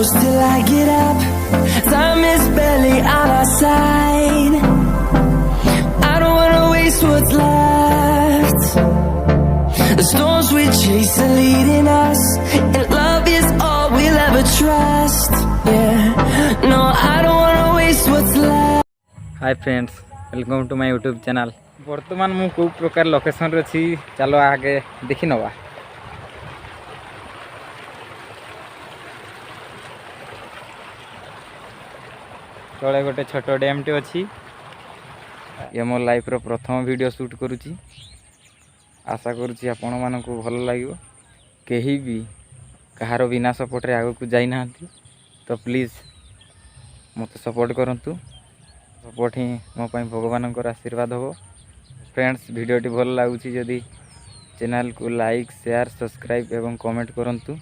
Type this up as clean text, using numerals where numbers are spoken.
close till I get up. Time is barely on our side. I don't wanna waste what's left. The storms we chase are leading us, and love is all we'll ever trust. Yeah, no, I don't wanna waste what's left. Hi friends, welcome to my YouTube channel. बर्तमान मु को प्रकार location रे छी, चलो आगे देखि नवा। तले गोटे छोट डैम टे अछि। ये मो लाइफ रो प्रथम वीडियो शूट करूची। आशा करूची आपण मानकु भल लागिवो। केही भी कहारो बिना सपोर्ट रे आगो को जाई नाहंती, तो प्लीज मते सपोर्ट करंतु। सपोर्ट ही मो पाई भगवान आशीर्वाद हो। फ्रेंड्स, वीडियोटी भल लगुच जदि चैनल को लाइक शेयर सब्सक्राइब एवं कमेंट करंतु।